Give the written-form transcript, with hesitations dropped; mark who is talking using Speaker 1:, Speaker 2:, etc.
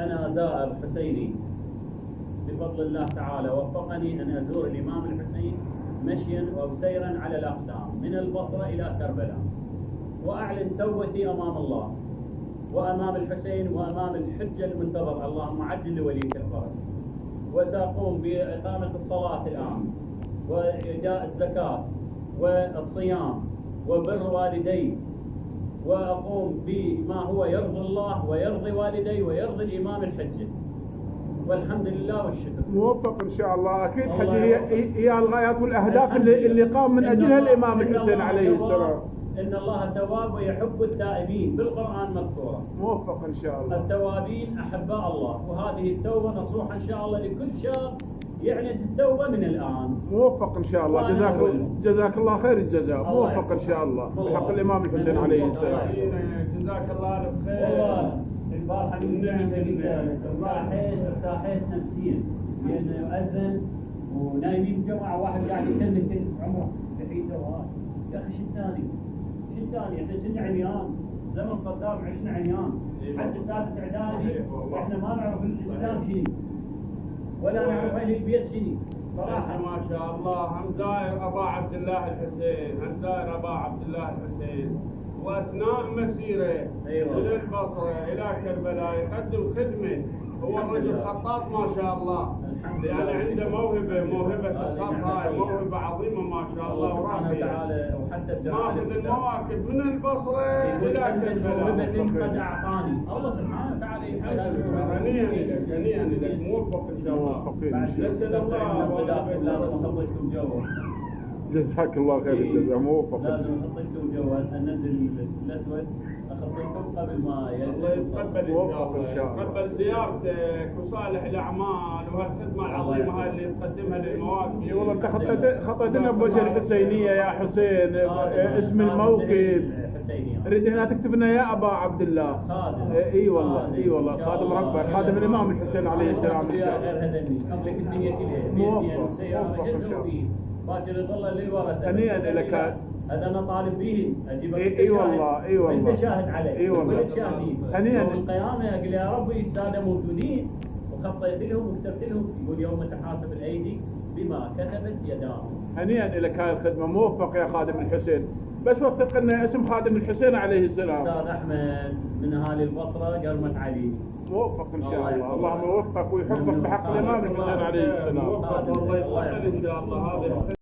Speaker 1: أنا زائر حسيني بفضل الله تعالى، وفقني أن أزور الإمام الحسين مشيا أو سيرا على الأقدام من البصرة إلى كربلاء، وأعلن توبتي أمام الله وأمام الحسين وأمام الحجة المنتظر، اللهم عجل لوليك الفرج. وسأقوم بإقامة الصلاة الآن، وإيداء الزكاة، والصيام، وبر والدي، وأقوم بما هو يرضي الله ويرضي والدي ويرضي الإمام الحجة، والحمد لله والشكر.
Speaker 2: موفق إن شاء الله. أكيد حجي هي الغايات والأهداف اللي قام من أجلها الإمام الحسين عليه السلام.
Speaker 1: إن الله تواب ويحب التائبين، بالقرآن مذكورة.
Speaker 2: موفق إن شاء الله.
Speaker 1: التوابين أحباء الله، وهذه التوبة نصوحة إن شاء الله لكل شاب يعند التوبة من الآن.
Speaker 2: موفق إن شاء الله. جزاك الله خير الجزاء. موفق إن شاء الله بحق الإمام الحسين عليه السلام.
Speaker 3: جزاك الله بخير.
Speaker 1: والله البارحة ارتاحيت نفسيا، لأنه يؤذن ونايمين جماعة، واحد قاعد يكلم عمره تحية وهاي. يا أخي شو الثاني؟ احنا كنا عميان، زمن صدام عشنا عميان، حتى سادس اعدادي احنا ما نعرف الاسلام شنو ولا نعرف اهل البيت شنو صراحه.
Speaker 3: ما شاء الله هم زاير ابا عبد الله الحسين، واثناء مسيره الى البصره الى كربلاء يقدم خدمه. هو الرجل خطاط ما شاء الله، يعني عنده موهبة الخط، هاي موهبة عظيمة ما شاء الله
Speaker 1: سبحانه وتعالى. وحتى
Speaker 3: ماخذ المواكب من البصرة إلى كربلاء.
Speaker 1: موهبة قد أعطاني الله سبحانه وتعالى.
Speaker 3: هنيئا لك، موفق إن شاء الله. نسأل الله
Speaker 1: لازم أخطيكم جو.
Speaker 2: جزاك الله خير الجزاء. موفق.
Speaker 1: لازم أخطيكم جو، أنزل الأسود أخطيكم قبل ما
Speaker 3: الله يتقبل إن شاء الله. يتقبل زيارتك وصالح الأعمال وهالخدمة العظيمة هاي اللي تقدمها للمواكب.
Speaker 2: والله أنت خطيت لنا بوجه الحسينية يا حسين. اسم الموكب اريد هنا تكتب لنا يا ابا عبد الله.
Speaker 1: خادم.
Speaker 2: اي والله خادم ربك، خادم الامام الحسين عليه السلام.
Speaker 1: غير هدني املك الدنيا كلها،
Speaker 2: موفق ان شاء الله.
Speaker 1: باكر يظل اللي ورثه.
Speaker 2: هنيئا لك.
Speaker 1: هذا انا طالب به، اجيب
Speaker 2: اي والله
Speaker 1: انت شاهد عليه.
Speaker 2: اي والله
Speaker 1: شاهدين.
Speaker 2: هنيئا.
Speaker 1: يوم القيامه اقول يا ربي الساده موجودين وخطيت لهم وكتبت لهم، يقول يوم تحاسب الايدي بما كتبت يداهم.
Speaker 2: هنيئا لك هاي الخدمه. موفق يا خادم الحسين. بس وثق لنا اسم خادم الحسين عليه السلام.
Speaker 1: استاذ احمد من اهالي البصره، قرمه علي.
Speaker 2: موفق ان شاء الله. اللهم وفقك ويحفظك بحق الامام الحسين عليه السلام.
Speaker 3: موفق والله يطول ان شاء الله. هذا